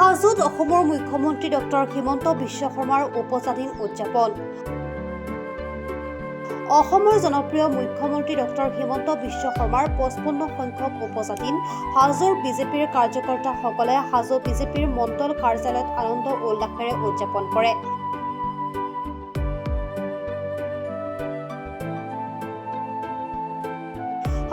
হাজোত অসমৰ মুখ্যমন্ত্ৰী ডক্টৰ হিমন্ত বিশ্ব শৰ্মাৰ উপজাতিন উদযাপন। অসমৰ জনপ্ৰিয় মুখ্যমন্ত্ৰী ডক্টৰ হিমন্ত বিশ্ব শৰ্মাৰ 55 সংখ্যক উপজাতিন হাজোৰ বিজেপিৰ কাৰ্যকৰ্তাসকলে হাজো বিজেপিৰ মণ্ডল কাৰ্যালয়ত আনন্দ উল্লাসেৰে উদযাপন কৰে।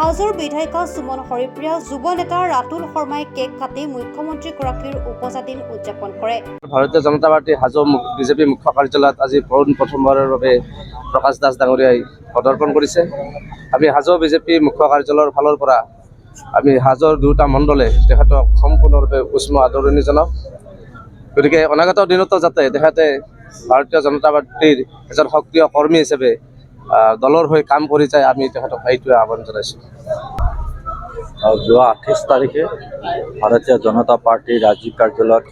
হাজোৰ বিধায়িকা সুমন হৰিপ্ৰিয়া, যুৱ নেতা ৰাতুল শৰ্মাই কেক কাটি মুখ্যমন্ত্ৰীগৰাকীৰ উপজাতিন উদযাপন কৰে। ভাৰতীয় জনতা পাৰ্টি হাজো বিজেপি মুখ্য কাৰ্যালয়ত আজি প্ৰথমবাৰৰ বাবে প্ৰকাশ দাস ডাঙৰীয়াই পদাৰ্পণ কৰিছে। আমি হাজো বিজেপি মুখ্য কাৰ্যালয়ৰ ফালৰ পৰা আমি হাজোৰ দুটা মণ্ডলে তেখেতক সম্পূৰ্ণৰূপে উষ্ম আদৰণি জনাওঁ। গতিকে অনাগত দিনতো যাতে তেখেতে ভাৰতীয় জনতা পাৰ্টিৰ এজন সক্ৰিয় কৰ্মী হিচাপে দলৰ হৈ কাম কৰি যায়, আমি তেখেতক সেইটোৱে আহ্বান জনাইছোঁ। যোৱা 28 তাৰিখে ভাৰতীয় জনতা পাৰ্টিৰ ৰাজ্যিক কাৰ্যালয়ত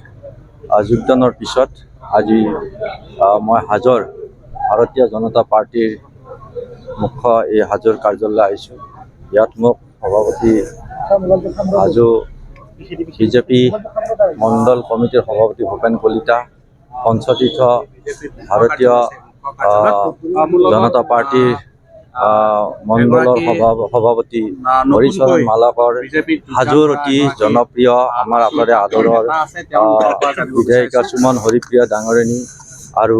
যোগদানৰ পিছত আজি মই হাজোৰ ভাৰতীয় জনতা পাৰ্টিৰ মুখ্য এই হাজোৰ কাৰ্যালয়লৈ আহিছোঁ। ইয়াত মোক সভাপতি হাজো বিজেপি মণ্ডল কমিটিৰ সভাপতি ভূপেন কলিতা, পঞ্চতীৰ্থ ভাৰতীয় জনতা পাৰ্টিৰ মণ্ডলৰ সভাপতি হৰিচৰণ মালাকৰ, হাজোৰ অতি জনপ্ৰিয় আমাৰ আপোনাৰে আদৰৰ বিধায়িকা সুমন হৰিপ্ৰিয়া ডাঙৰণী আৰু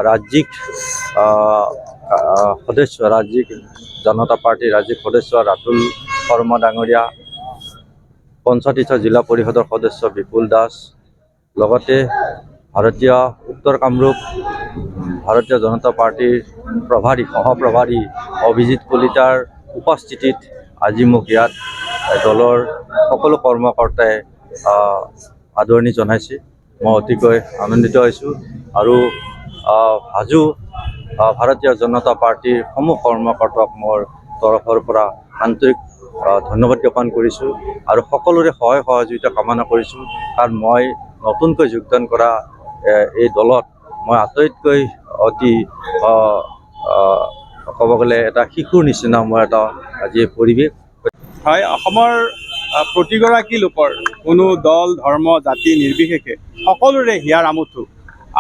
ৰাজ্যিক সদস্য ৰাজ্যিক জনতা পাৰ্টিৰ ৰাজ্যিক সদস্য ৰাতুল শৰ্মা ডাঙৰীয়া, পঞ্চতীৰ্থ জিলা পৰিষদৰ সদস্য বিপুল দাস, লগতে ভাৰতীয় উত্তৰ কামৰূপ ভাৰতীয় জনতা পাৰ্টিৰ সহপ্ৰভাৰী অভিজিত কলিতাৰ উপস্থিতিত আজি মোক ইয়াত দলৰ সকলো কৰ্মকৰ্তাই আদৰণি জনাইছে। মই অতিকৈ আনন্দিত হৈছোঁ আৰু হাজো ভাৰতীয় জনতা পাৰ্টিৰ সমূহ কৰ্মকৰ্তাক মোৰ তৰফৰ পৰা আন্তৰিক ধন্যবাদ জ্ঞাপন কৰিছোঁ আৰু সকলোৰে সহায় সহযোগিতা কামনা কৰিছোঁ। কাৰণ মই নতুনকৈ যোগদান কৰা এই দলত মই আটাইতকৈ অতি ক'ব গ'লে এটা শিশুৰ নিচিনা মই এটা আজি পৰিৱেশ। হয়, অসমৰ প্ৰতিগৰাকী লোকৰ কোনো দল ধৰ্ম জাতি নিৰ্বিশেষে সকলোৰে হিয়াৰ আমঠু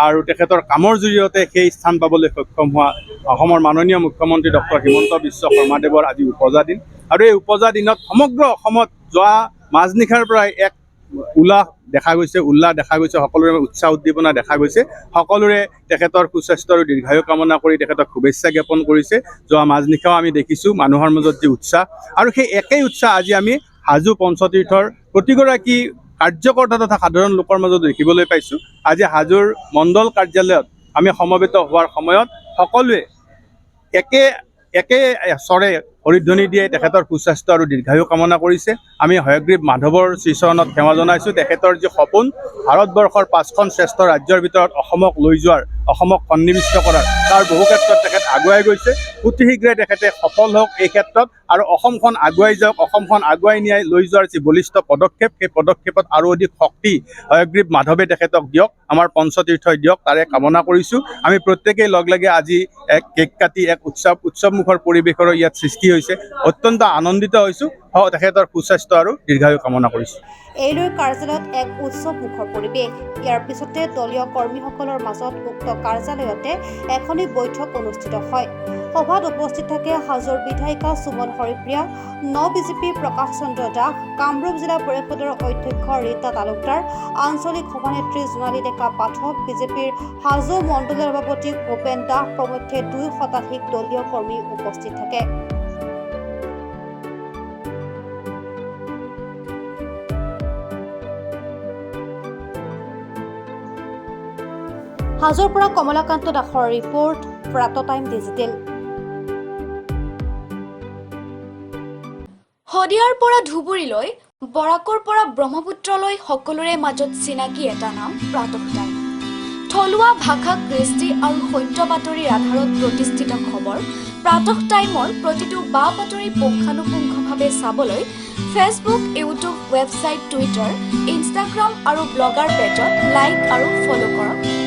আৰু তেখেতৰ কামৰ জৰিয়তে সেই স্থান পাবলৈ সক্ষম হোৱা অসমৰ মাননীয় মুখ্যমন্ত্ৰী ডক্টৰ হিমন্ত বিশ্ব শৰ্মাদেৱৰ আজি উপজা দিন। আৰু এই উপজা দিনত সমগ্ৰ অসমত যোৱা মাজনিশাৰ পৰাই এক উল্লাস দেখা গৈছে, সকলোৰে উৎসাহ উদ্দীপনা দেখা গৈছে। সকলোৰে তেখেতৰ সুস্বাস্থ্য আৰু দীৰ্ঘায়ু কামনা কৰি তেখেতক শুভেচ্ছা জ্ঞাপন কৰিছে। যোৱা মাজনিশাও আমি দেখিছোঁ মানুহৰ মাজত যি উৎসাহ, আৰু সেই একেই উৎসাহ আজি আমি হাজো পঞ্চতীৰ্থৰ প্ৰতিগৰাকী কাৰ্যকৰ্তা তথা সাধাৰণ লোকৰ মাজত দেখিবলৈ পাইছোঁ। আজি হাজোৰ মণ্ডল কাৰ্যালয়ত আমি সমবেত হোৱাৰ সময়ত সকলোৱে একে স্বৰে হৰিধ্বনি দিয়ে তেখেতৰ সুস্বাস্থ্য আৰু দীৰ্ঘায়ু কামনা কৰিছে। আমি হয়গ্ৰীৱ মাধৱৰ শ্ৰীচৰণত সেৱা জনাইছোঁ। তেখেতৰ যি সপোন ভাৰতবৰ্ষৰ 5খন শ্ৰেষ্ঠ ৰাজ্যৰ ভিতৰত অসমক লৈ যোৱাৰ, অসমক সন্নিৱিষ্ট কৰাৰ, তাৰ বহু ক্ষেত্ৰত তেখেত আগুৱাই গৈছে। অতি শীঘ্ৰে তেখেতে সফল হওক এই ক্ষেত্ৰত আৰু অসমখন আগুৱাই যাওক। অসমখন আগুৱাই নিয়াই লৈ যোৱাৰ যি বলিষ্ঠ পদক্ষেপ, সেই পদক্ষেপত আৰু অধিক শক্তি হয়গ্ৰীৱ মাধৱে তেখেতক দিয়ক, আমাৰ পঞ্চতীৰ্থই দিয়ক, তাৰে কামনা কৰিছোঁ। আমি প্ৰত্যেকেই লগ লাগি আজি এক কেক কাটি এক উৎসৱমুখৰ পৰিৱেশৰো ইয়াত সৃষ্টি হৈছে। অত্যন্ত আনন্দিত হৈছোঁ। তেখেতৰ সুস্বাস্থ্য আৰু দীৰ্ঘায়ু কামনা কৰিছোঁ। এইলৈ কাৰ্যালয়ত এক উৎসৱমুখৰ পৰিৱেশ। ইয়াৰ পিছতে দলীয় কৰ্মীসকলৰ মাজত উক্ত কাৰ্যালয়তে এখনি বৈঠক অনুষ্ঠিত হয়। সভাত উপস্থিত থাকে হাজোৰ বিধায়িকা সুমন হৰিপ্ৰিয়া, বিজেপি প্ৰকাশ চন্দ্ৰ দাস, কামৰূপ জিলা পৰিষদৰ অধ্যক্ষ ৰীতা তালুকদাৰ, আঞ্চলিক সভানেত্ৰী জোনালী ডেকা পাঠক, বিজেপিৰ হাজো মণ্ডলৰ সভাপতি ভূপেন দাস প্ৰমুখ্যে 2 শতাধিক দলীয় কৰ্মী উপস্থিত থাকে। হাজোৰ পৰা কমলাকান্ত দাসৰ ৰিপৰ্ট, প্ৰাতঃ টাইম ডিজিটেল। শদিয়াৰ পৰা ধুবুৰীলৈ, বৰাকৰ পৰা ব্ৰহ্মপুত্ৰলৈ সকলোৰে মাজত চিনাকি এটা নাম প্ৰাতঃ টাইম। থলুৱা ভাষা, কৃষ্টি আৰু সত্য বাতৰিৰ আধাৰত প্ৰতিষ্ঠিত খবৰ প্ৰাতঃ টাইমৰ প্ৰতিটো বা বাতৰি পুংখানুপুংখভাৱে চাবলৈ Facebook, YouTube, website, Twitter, Instagram আৰু ব্লগাৰ পেজত লাইক আৰু ফ'ল' কৰক।